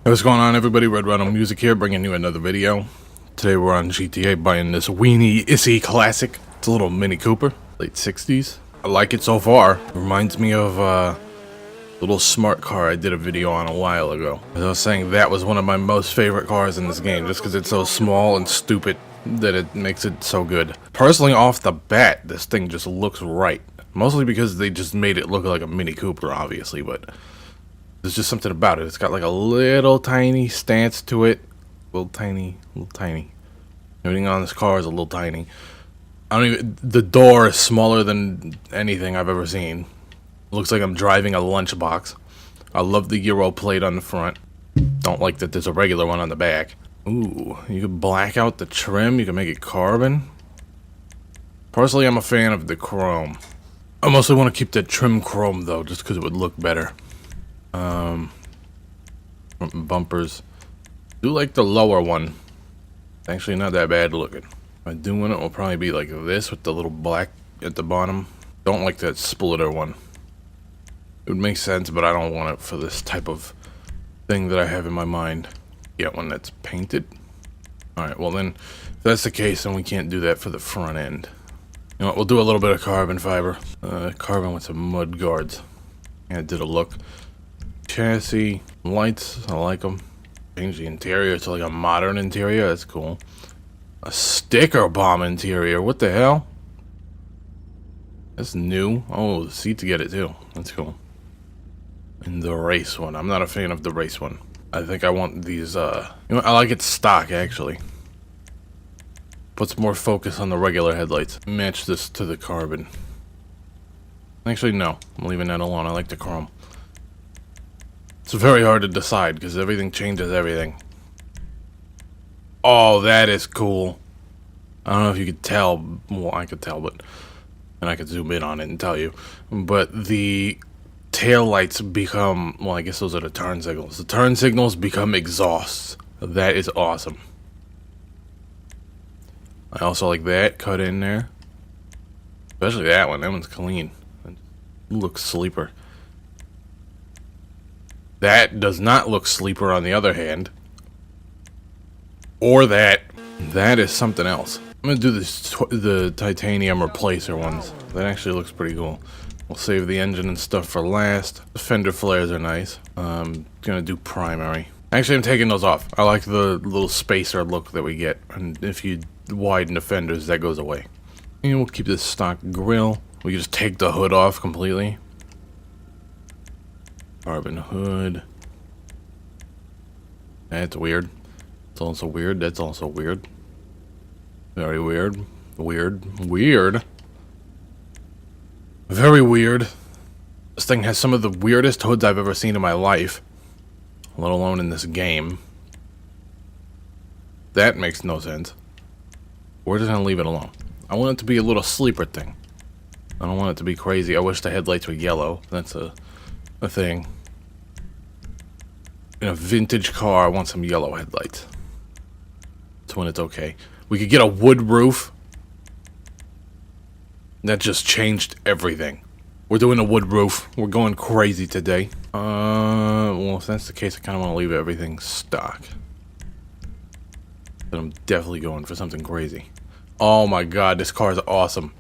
Hey, what's going on, everybody? Red Ronald Music here, bringing you another video. Today we're on GTA buying this Weenie Issy Classic. It's a little Mini Cooper, late 60s. I like it so far. Reminds me of a little smart car I did a video on a while ago. As I was saying, that was one of my most favorite cars in this game, just because it's so small and stupid that it makes it so good. Personally, off the bat, this thing just looks right. Mostly because they just made it look like a Mini Cooper, obviously, but there's just something about it. It's got like a little tiny stance to it. Little tiny. Everything on this car is a little tiny. The door is smaller than anything I've ever seen. Looks like I'm driving a lunchbox. I love the Euro plate on the front. Don't like that there's a regular one on the back. Ooh, you can black out the trim. You can make it carbon. Personally, I'm a fan of the chrome. I mostly want to keep the trim chrome though, just because it would look better. Front bumpers. Do like the lower one. Actually not that bad looking. If I do want it, will probably be like this with the little black at the bottom. Don't like that splitter one. It would make sense, but I don't want it for this type of thing that I have in my mind. Get one that's painted. Alright, well then, if that's the case, then we can't do that for the front end. You know what, we'll do a little bit of carbon fiber. Carbon with some mud guards. Yeah, it did a look. Chassis, lights, I like them. Change the interior to like a modern interior, that's cool. A sticker bomb interior, what the hell? That's new. Oh, the seats get it too, that's cool. And the race one, I'm not a fan of the race one. I think I want these, you know, I like it stock actually. Puts more focus on the regular headlights. Match this to the carbon. Actually, no, I'm leaving that alone, I like the chrome. It's very hard to decide because everything changes everything. Oh, that is cool. I don't know if you could tell. Well, I could tell, but and I could zoom in on it and tell you. But the tail lights become, well, I guess those are the turn signals. The turn signals become exhausts. That is awesome. I also like that cut in there. Especially that one. That one's clean. It looks sleeper. That does not look sleeper on the other hand. Or that. That is something else. I'm going to do the titanium replacer ones. That actually looks pretty cool. We'll save the engine and stuff for last. The fender flares are nice. I'm going to do primary. Actually, I'm taking those off. I like the little spacer look that we get. And if you widen the fenders, that goes away. And we'll keep this stock grille. We can just take the hood off completely. Carbon hood. That's weird. It's also weird. That's also weird. Very weird. Weird. Very weird. This thing has some of the weirdest hoods I've ever seen in my life. Let alone in this game. That makes no sense. We're just gonna leave it alone. I want it to be a little sleeper thing. I don't want it to be crazy. I wish the headlights were yellow. That's a thing. In a vintage car, I want some yellow headlights. That's when it's okay. We could get a wood roof. That just changed everything. We're doing a wood roof. We're going crazy today. Well, if that's the case, I kind of want to leave everything stock. But I'm definitely going for something crazy. Oh my god, this car is awesome.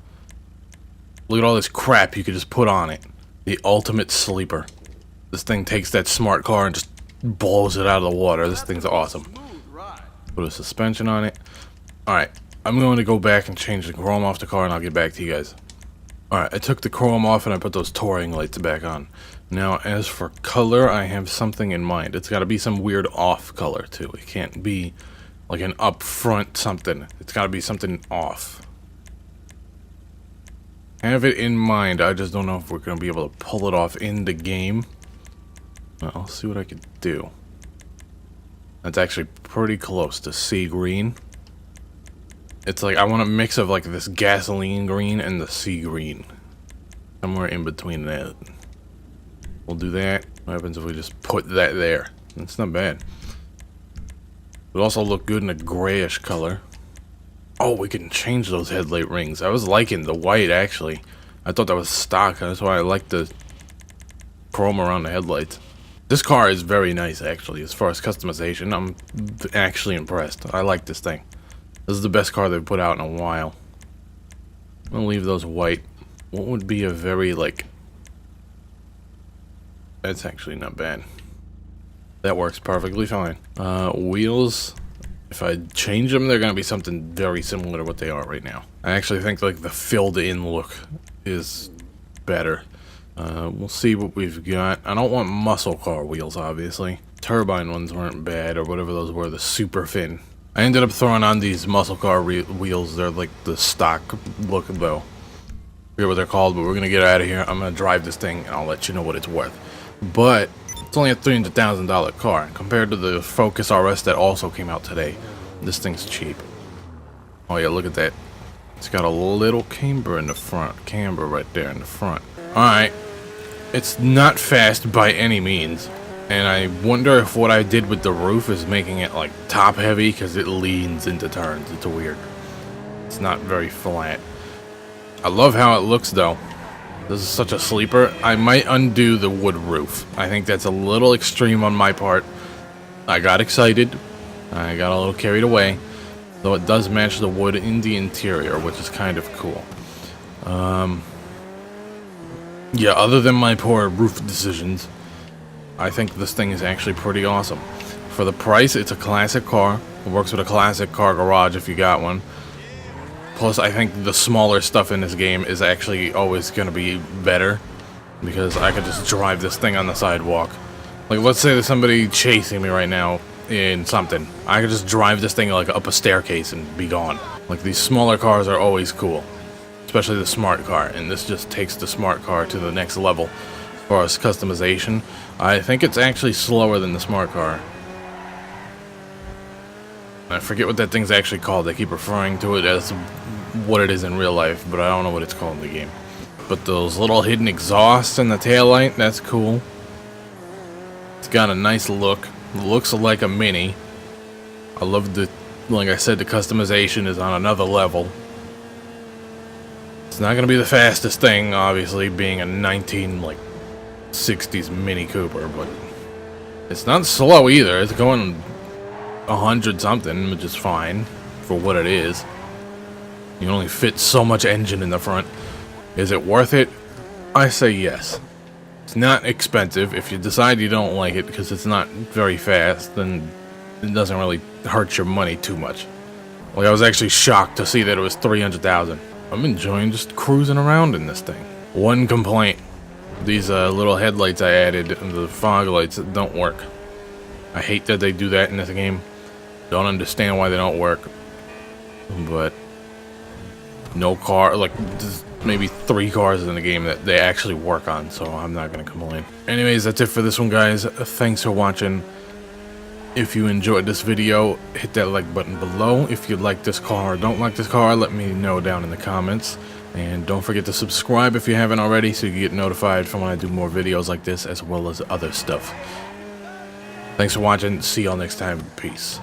Look at all this crap you could just put on it. The ultimate sleeper. This thing takes that smart car and just blows it out of the water. This thing's awesome. Put a suspension on it. Alright, I'm going to go back and change the chrome off the car and I'll get back to you guys. Alright, I took the chrome off and I put those touring lights back on. Now, as for color, I have something in mind. It's got to be some weird off color, too. It can't be like an up front something. It's got to be something off. Have it in mind. I just don't know if we're going to be able to pull it off in the game. Well, I'll see what I can do. That's actually pretty close to sea green. It's like I want a mix of like this gasoline green and the sea green. Somewhere in between that. We'll do that. What happens if we just put that there? It's not bad. It would also look good in a grayish color. Oh, we can change those headlight rings. I was liking the white actually. I thought that was stock. That's why I like the chrome around the headlights. This car is very nice, actually, as far as customization. I'm actually impressed. I like this thing. This is the best car they've put out in a while. I'm gonna leave those white. What would be a very, like... That's actually not bad. That works perfectly fine. Wheels, if I change them, they're gonna be something very similar to what they are right now. I actually think, like, the filled-in look is better. We'll see what we've got. I don't want muscle car wheels, obviously. Turbine ones weren't bad, or whatever those were, the super fin. I ended up throwing on these muscle car wheels. They're like the stock look, though. I forget what they're called, but we're gonna get out of here. I'm gonna drive this thing, and I'll let you know what it's worth. But it's only a $300,000 car, compared to the Focus RS that also came out today. This thing's cheap. Oh yeah, look at that. It's got a little camber in the front. Camber right there in the front. Alright. It's not fast by any means. And I wonder if what I did with the roof is making it like top heavy, because it leans into turns. It's weird. It's not very flat. I love how it looks though. This is such a sleeper. I might undo the wood roof. I think that's a little extreme on my part. I got excited. I got a little carried away. Though it does match the wood in the interior, which is kind of cool. Yeah, other than my poor roof decisions, I think this thing is actually pretty awesome. For the price, it's a classic car. It works with a classic car garage if you got one. Plus, I think the smaller stuff in this game is actually always going to be better, because I could just drive this thing on the sidewalk. Like, let's say there's somebody chasing me right now in something. I could just drive this thing like up a staircase and be gone. Like, these smaller cars are always cool. Especially the smart car, and this just takes the smart car to the next level as far as customization. I think it's actually slower than the smart car. I forget what that thing's actually called. They keep referring to it as what it is in real life, but I don't know what it's called in the game. But those little hidden exhausts in the taillight, that's cool. It's got a nice look. It looks like a Mini. I love the, like I said, the customization is on another level. It's not going to be the fastest thing, obviously, being a 1960s Mini Cooper, but it's not slow either. It's going 100 something, which is fine for what it is. You can only fit so much engine in the front. Is it worth it? I say yes. It's not expensive. If you decide you don't like it because it's not very fast, then it doesn't really hurt your money too much. Like, I was actually shocked to see that it was $300,000. I'm enjoying just cruising around in this thing. One complaint. These little headlights I added, the fog lights, don't work. I hate that they do that in this game. Don't understand why they don't work. But no car, like, there's maybe 3 cars in the game that they actually work on, so I'm not gonna complain. Anyways, that's it for this one, guys. Thanks for watching. If you enjoyed this video, hit that like button below. If you like this car or don't like this car, let me know down in the comments. And don't forget to subscribe if you haven't already, so you get notified from when I do more videos like this, as well as other stuff. Thanks for watching. See y'all next time. Peace.